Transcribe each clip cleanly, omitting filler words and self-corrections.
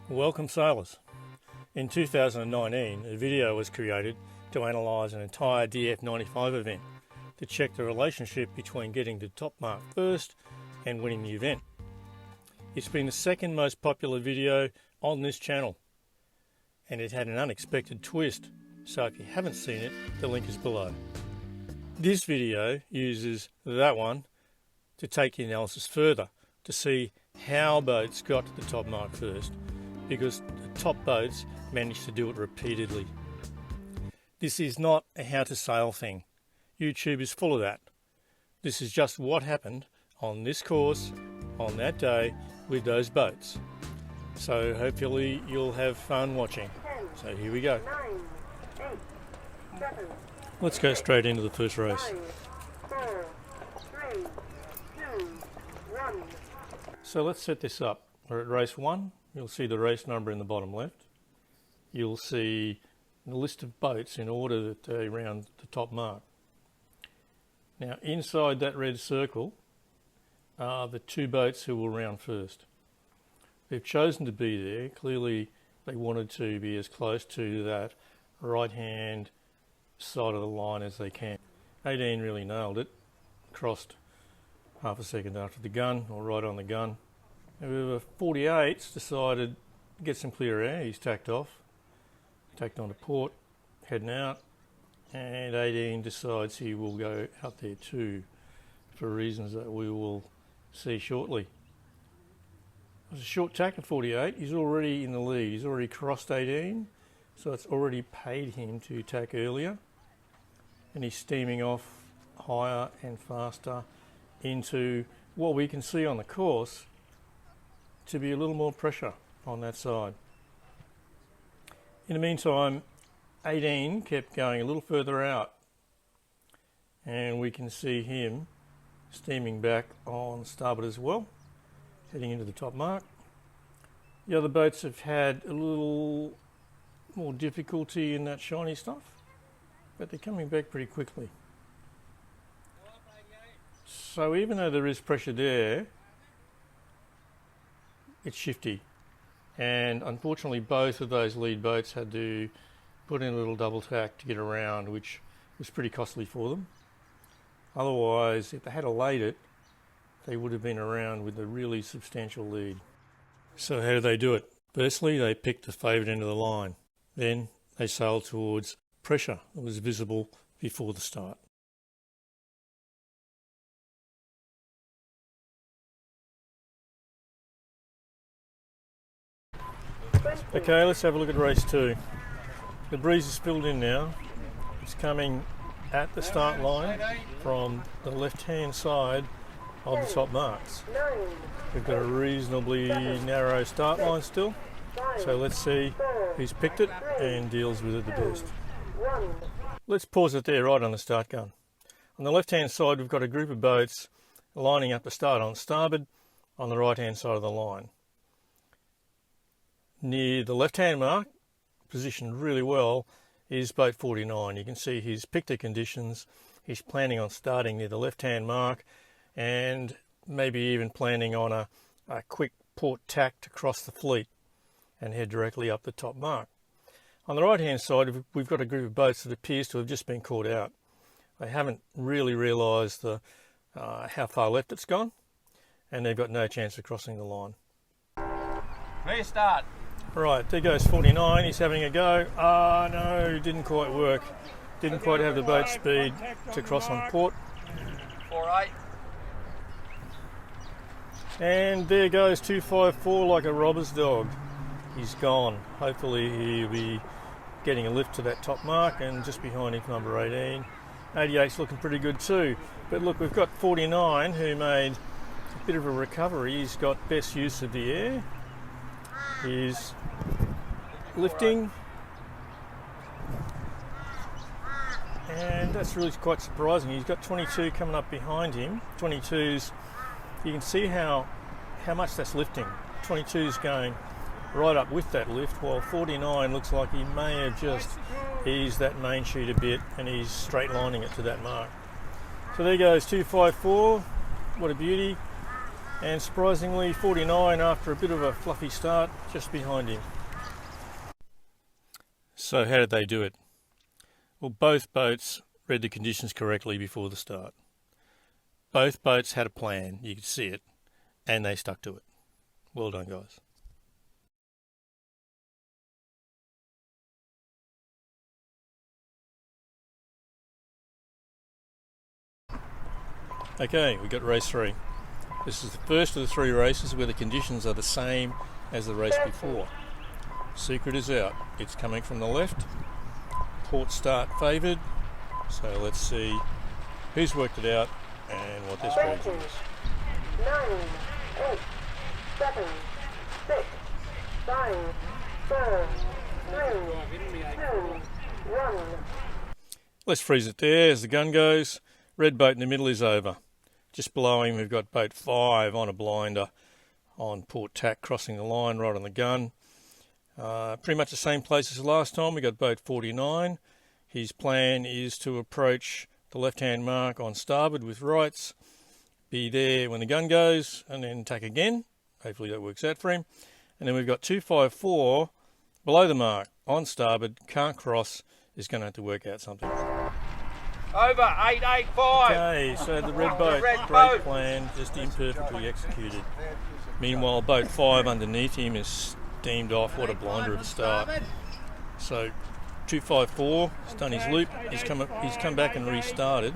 Welcome sailors. In 2019 a video was created to analyse an entire DF95 event to check the relationship between getting the top mark first and winning the event. It's been the second most popular video on this channel and it had an unexpected twist, so if you haven't seen it, the link is below. This video uses that one to take the analysis further to see how boats got to the top mark first, because the top boats managed to do it repeatedly. This is not a how to sail thing. YouTube is full of that. This is just what happened on this course on that day with those boats. So hopefully you'll have fun watching. So here we go. 9, 8, 7, Let's go straight into the first race. 5, 4, 3, 2, 1. So let's set this up. We're at race 1. You'll see the race number in the bottom left. You'll see the list of boats in order that they round the top mark. Now inside that red circle are the two boats who will round first. They've chosen to be there. Clearly they wanted to be as close to that right hand side of the line as they can. 18 really nailed it. Crossed half a second after the gun, or right on the gun. However, 48's decided to get some clear air. He's tacked off, tacked onto port, heading out, and 18 decides he will go out there too, for reasons that we will see shortly. It was a short tack at 48. He's already in the lead. He's already crossed 18, so it's already paid him to tack earlier, and he's steaming off higher and faster into what we can see on the course to be a little more pressure on that side. In the meantime, 18 kept going a little further out, and we can see him steaming back on starboard as well, heading into the top mark. The other boats have had a little more difficulty in that shiny stuff, but they're coming back pretty quickly. So even though there is pressure there, it's shifty, and unfortunately both of those lead boats had to put in a little double tack to get around, which was pretty costly for them. Otherwise, if they had laid it, they would have been around with a really substantial lead. So how did they do it? Firstly, they picked the favoured end of the line. Then they sailed towards pressure that was visible before the start. Okay, let's have a look at race 2. The breeze is filled in now. It's coming at the start line from the left-hand side of the top marks. We've got a reasonably narrow start line still, so let's see who's picked it and deals with it the best. Let's pause it there right on the start gun. On the left-hand side we've got a group of boats lining up to start on starboard on the right-hand side of the line. Near the left-hand mark, positioned really well, is boat 49. You can see he's picked the conditions. He's planning on starting near the left-hand mark and maybe even planning on a quick port tack to cross the fleet and head directly up the top mark. On the right-hand side, we've got a group of boats that appears to have just been caught out. They haven't really realised how far left it's gone, and they've got no chance of crossing the line. Clear start. Right, there goes 49, he's having a go. Ah, no, didn't quite work. Didn't quite have the boat speed to cross on port. 48. And there goes 254 like a robber's dog. He's gone. Hopefully he'll be getting a lift to that top mark, and just behind him number 18. 88's looking pretty good too. But look, we've got 49 who made a bit of a recovery. He's got best use of the air. He's lifting, and that's really quite surprising. He's got 22 coming up behind him. 22's, you can see how much that's lifting. 22's going right up with that lift, while 49 looks like he may have just eased that main sheet a bit and he's straight lining it to that mark. So there goes 254. What a beauty. And surprisingly, 49 after a bit of a fluffy start, just behind him. So how did they do it? Well, both boats read the conditions correctly before the start. Both boats had a plan, you could see it, and they stuck to it. Well done, guys. Okay, we got race 3. This is the first of the 3 races where the conditions are the same as the race before. Secret is out. It's coming from the left. Port start favoured. So let's see who's worked it out and what their strategy is. 9, 8, 7, 6, 5, 4, 3, 2, 1. Let's freeze it there as the gun goes. Red boat in the middle is over. Just below him we've got boat 5 on a blinder on port tack crossing the line right on the gun. Pretty much the same place as last time. We got boat 49. His plan is to approach the left-hand mark on starboard with rights, be there when the gun goes, and then tack again. Hopefully that works out for him. And then we've got 254 below the mark on starboard, can't cross, is going to have to work out something. Over 885. Okay, so the red boat, great plan, just imperfectly executed. Meanwhile, boat 5 underneath him is steamed off. What a blinder at the start. So 254 has done his loop. He's come back and restarted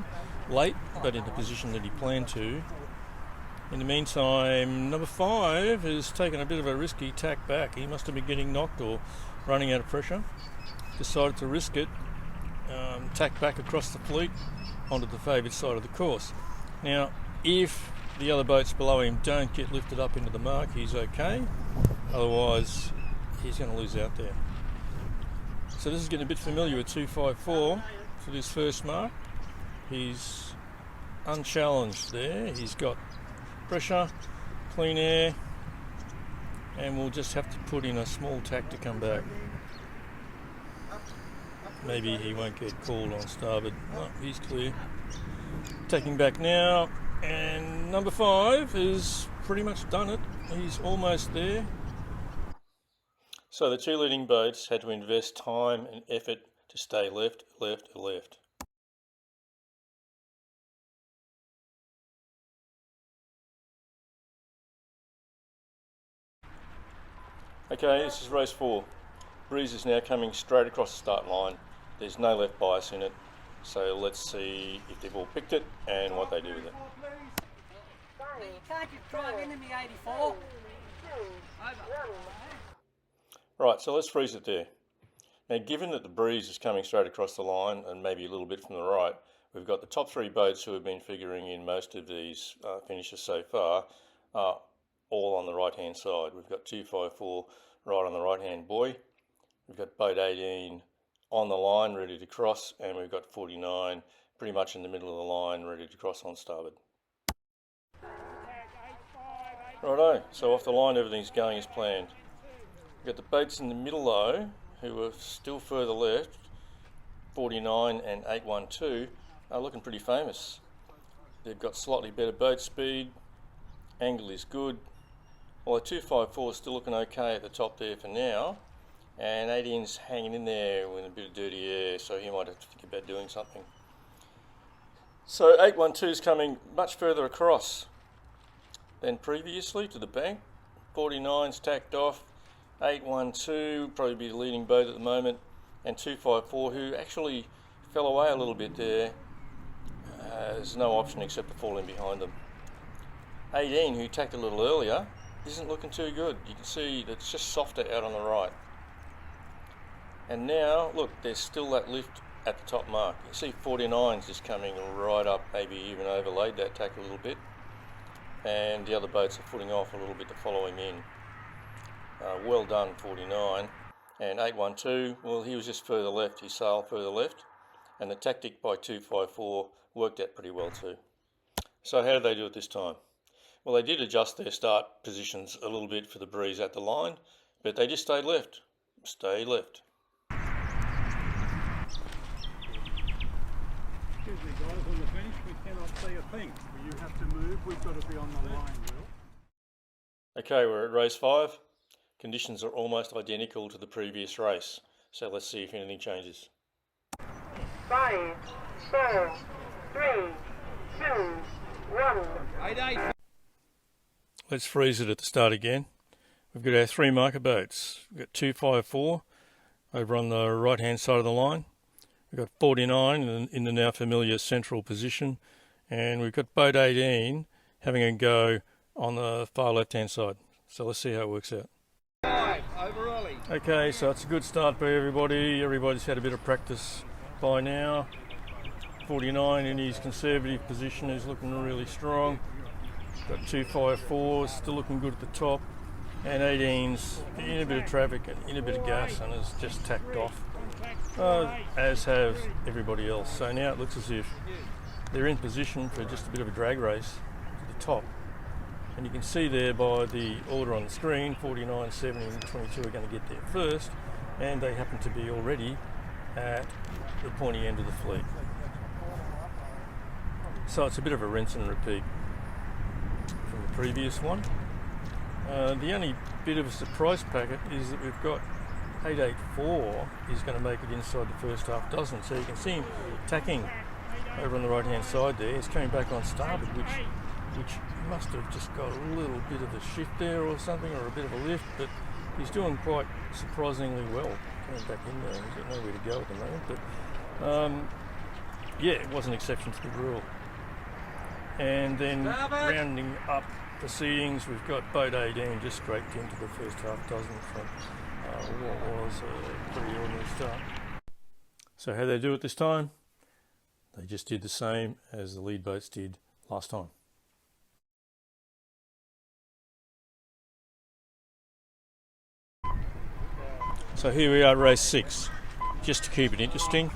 late, but in the position that he planned to. In the meantime, number 5 has taken a bit of a risky tack back. He must have been getting knocked or running out of pressure. Decided to risk it. Tack back across the fleet onto the favoured side of the course. Now, if the other boats below him don't get lifted up into the mark, he's okay. Otherwise, he's going to lose out there. So this is getting a bit familiar with 254 for this first mark. He's unchallenged there. He's got pressure, clean air, and we'll just have to put in a small tack to come back. Maybe he won't get called on starboard. No, he's clear. Taking back now, and number 5 has pretty much done it. He's almost there. So the 2 leading boats had to invest time and effort to stay left, left, left. Okay, this is race 4. Breeze is now coming straight across the start line. There's no left bias in it, so let's see if they've all picked it and what they do with it. You can't just drive into me 84. Right, so let's freeze it there. Now, given that the breeze is coming straight across the line and maybe a little bit from the right, we've got the top 3 boats who have been figuring in most of these finishes so far, all on the right-hand side. We've got 254 right on the right-hand buoy. We've got boat 18 on the line ready to cross, and we've got 49 pretty much in the middle of the line ready to cross on starboard. Righto, so off the line everything's going as planned. We've got the boats in the middle though, who are still further left, 49 and 812, are looking pretty famous. They've got slightly better boat speed, angle is good, although 254 is still looking okay at the top there for now. And 18's hanging in there with a bit of dirty air, so he might have to think about doing something. So 812 is coming much further across than previously to the bank. 49's tacked off. 812 probably be the leading boat at the moment, and 254, who actually fell away a little bit there, has no option except to fall in behind them. 18, who tacked a little earlier, isn't looking too good. You can see that it's just softer out on the right. And now, look, there's still that lift at the top mark. You see 49's just coming right up, maybe even overlaid that tack a little bit. And the other boats are footing off a little bit to follow him in. Well done, 49. And 812, well, he was just further left. He sailed further left. And the tactic by 254 worked out pretty well too. So how did they do it this time? Well, they did adjust their start positions a little bit for the breeze at the line, but they just stayed left. Stay left. Excuse me guys, on the bench we cannot see a thing. You have to move, we've got to be on the line, Will. Okay, we're at race 5. Conditions are almost identical to the previous race, so let's see if anything changes. 5, 4, 3, 2, 1. 8-8. Let's freeze it at the start again. We've got our 3 marker boats. We've got 254 over on the right hand side of the line. We've got 49 in the now familiar central position, and we've got boat 18 having a go on the far left hand side. So let's see how it works out. 5 over early. Okay, so it's a good start for everybody. Everybody's had a bit of practice by now. 49 in his conservative position is looking really strong. Got 254 still looking good at the top, and 18's in a bit of traffic and in a bit of gas and has just tacked off, as have everybody else. So now it looks as if they're in position for just a bit of a drag race to the top. And you can see there by the order on the screen, 49, 70 and 22 are going to get there first, and they happen to be already at the pointy end of the fleet. So it's a bit of a rinse and repeat from the previous one. The only bit of a surprise packet is that we've got 884 is going to make it inside the first half dozen. So you can see him tacking over on the right hand side there. He's coming back on starboard, which must have just got a little bit of a shift there or something, or a bit of a lift, but he's doing quite surprisingly well coming back in there. He's got nowhere to go at the moment, but yeah, it was an exception to the rule. And then rounding up proceedings, we've got boat 18 just scraped into the first half dozen from what was a pretty ordinary start. So how they do it this time? They just did the same as the lead boats did last time. So here we are, race 6. Just to keep it interesting,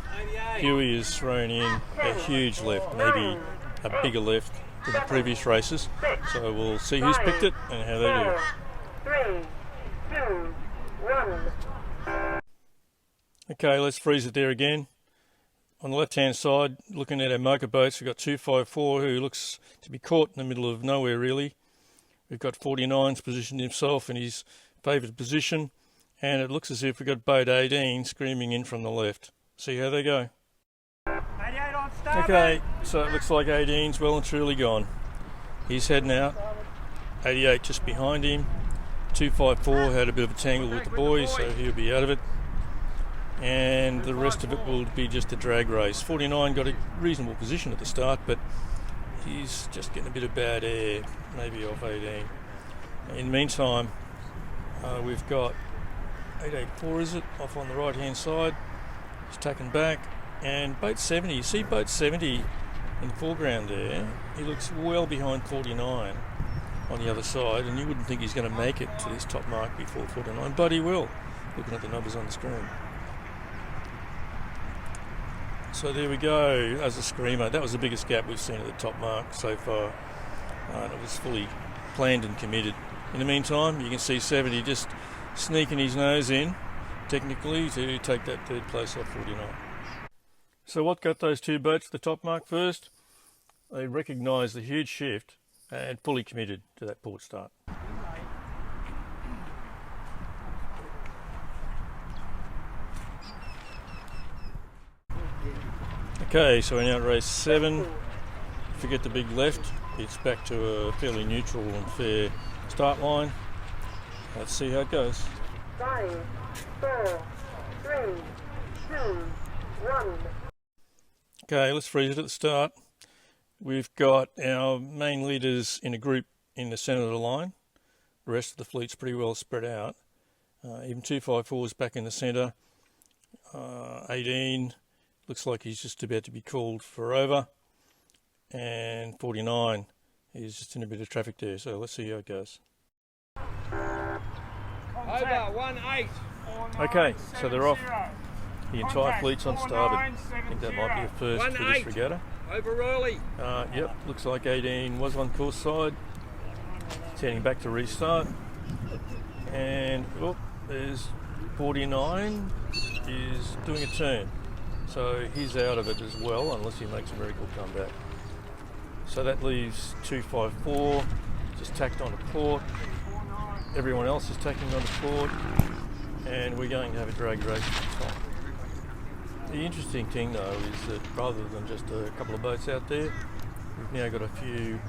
Huey has thrown in a huge left, maybe a bigger left than the previous races. So we'll see who's picked it and how they do. 3, 2, 1. Okay, let's freeze it there again. On the left hand side, looking at our mocha boats, we've got 254 who looks to be caught in the middle of nowhere really. We've got 49's positioned himself in his favoured position. And it looks as if we've got boat 18 screaming in from the left. See how they go. 88 on starboard. Okay, so it looks like 18's well and truly gone. He's heading out. 88 just behind him. 254 had a bit of a tangle with the boys, so he'll be out of it. And the rest of it will be just a drag race. 49 got a reasonable position at the start, but he's just getting a bit of bad air, maybe off 18. In the meantime, we've got 884 is it, off on the right hand side. He's taken back, and boat 70, you see boat 70 in the foreground there, he looks well behind 49 on the other side, and you wouldn't think he's going to make it to this top mark before 49, but he will, looking at the numbers on the screen. So there we go, as a screamer. That was the biggest gap we've seen at the top mark so far, and it was fully planned and committed. In the meantime, you can see 70 just sneaking his nose in, technically, to take that third place off 49. So what got those two boats to the top mark first? They recognised the huge shift and fully committed to that port start. Okay, so we're now at race 7. Forget the big left, it's back to a fairly neutral and fair start line. Let's see how it goes. 5, 4, 3, 2, 1. Okay, let's freeze it at the start. We've got our main leaders in a group in the centre of the line. The rest of the fleet's pretty well spread out. Even 254 is back in the centre. 18 looks like he's just about to be called for over. And 49 is just in a bit of traffic there, so let's see how it goes. Over 1-8. Okay, so they're off. The entire fleet's on starboard. I think that might be a first for this regatta. Over early. Yep, looks like 18 was on course side. It's heading back to restart. And there's 49 is doing a turn. So he's out of it as well, unless he makes a miracle comeback. So that leaves 254 just tacked on to port. everyone else is taking on the port, and we're going to have a drag race at the top. The interesting thing though is that rather than just a couple of boats out there, we've now got a few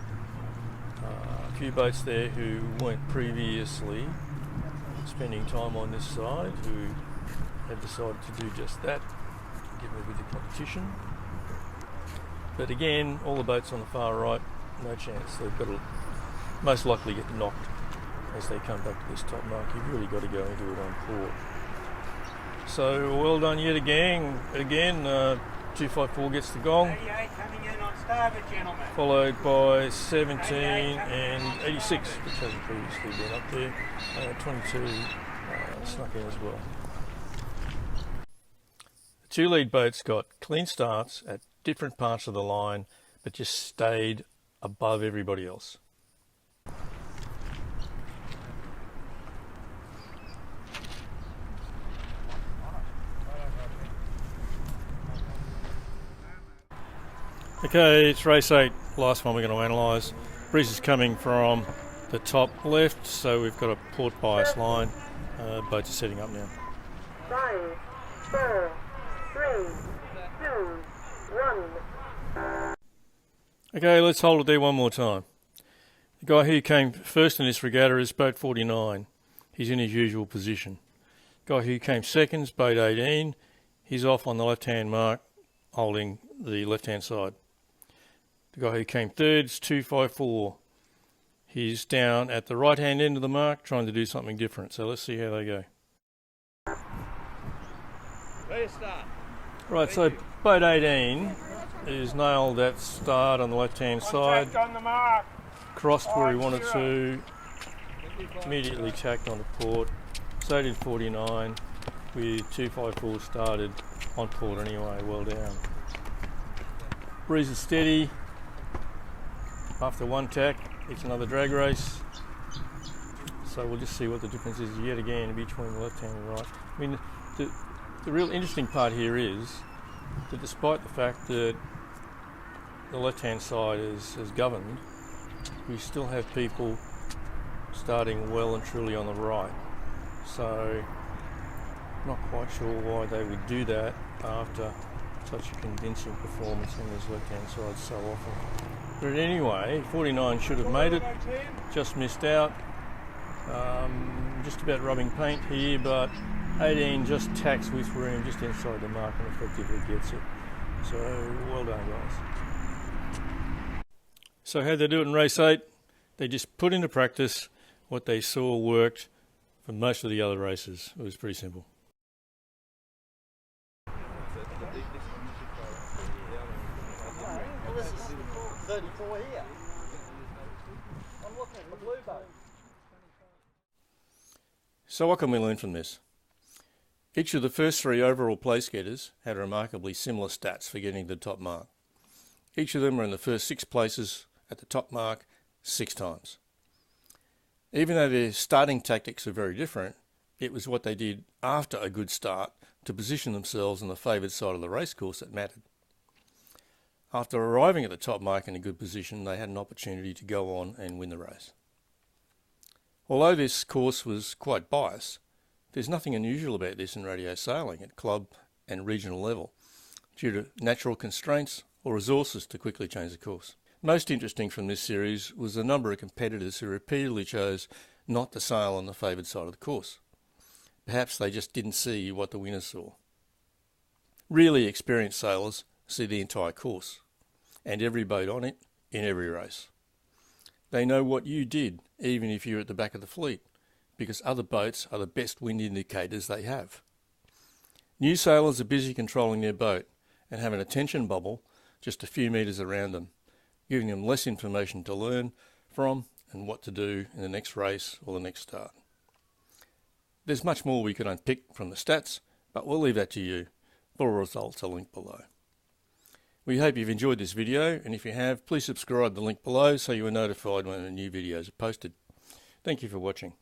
boats there who weren't previously spending time on this side, who have decided to do just that, get rid of the competition. But again, all the boats on the far right, no chance. They've got to most likely get knocked as they come back to this top mark. You've really got to go into it on port. So well done yet again. 254 gets the gong. 88 coming in on starboard, gentlemen. Followed by 17 and 86, which hasn't previously been up there. 22 snuck in as well. The two lead boats got clean starts at different parts of the line, but just stayed above everybody else. Okay, it's race 8, last one we're going to analyse. Breeze is coming from the top left, so we've got a port bias line. Boats are setting up now. 5, 4, 3, 2, 1. Okay, let's hold it there one more time. The guy who came first in this regatta is boat 49. He's in his usual position. The guy who came second is boat 18. He's off on the left-hand mark, holding the left-hand side. The guy who came third is 254. He's down at the right-hand end of the mark, trying to do something different. So let's see how they go. Ready to start. Right, so boat 18 is nailed that start on the left-hand side. On the mark. Crossed where he wanted to. Immediately tacked onto port. So did 49 with 254 started on port anyway, well down. Breeze is steady. After one tack, it's another drag race. So we'll just see what the difference is yet again between the left hand and right. I mean, the real interesting part here is that despite the fact that the left hand side is governed, we still have people starting well and truly on the right. So I'm not quite sure why they would do that after such a convincing performance on this left hand side so often. But anyway, 49 should have made it, just missed out. Just about rubbing paint here, but 18 just tacks with room just inside the mark and effectively gets it. So well done, guys. So how'd they do it in race 8? They just put into practice what they saw worked for most of the other races. It was pretty simple. Well, this is 34 here. I'm looking at the blue boat. So what can we learn from this? Each of the first 3 overall place getters had remarkably similar stats for getting the top mark. Each of them were in the first 6 places at the top mark 6 times. Even though their starting tactics were very different, it was what they did after a good start to position themselves on the favoured side of the racecourse that mattered. After arriving at the top mark in a good position, they had an opportunity to go on and win the race. Although this course was quite biased, there's nothing unusual about this in radio sailing at club and regional level, due to natural constraints or resources to quickly change the course. Most interesting from this series was the number of competitors who repeatedly chose not to sail on the favoured side of the course. Perhaps they just didn't see what the winners saw. Really experienced sailors see the entire course, and every boat on it, in every race. They know what you did, even if you're at the back of the fleet, because other boats are the best wind indicators they have. New sailors are busy controlling their boat and have an attention bubble just a few metres around them, giving them less information to learn from and what to do in the next race or the next start. There's much more we could unpick from the stats, but we'll leave that to you. Full results are linked below. We hope you've enjoyed this video, and if you have, please subscribe to the link below so you are notified when the new videos are posted. Thank you for watching.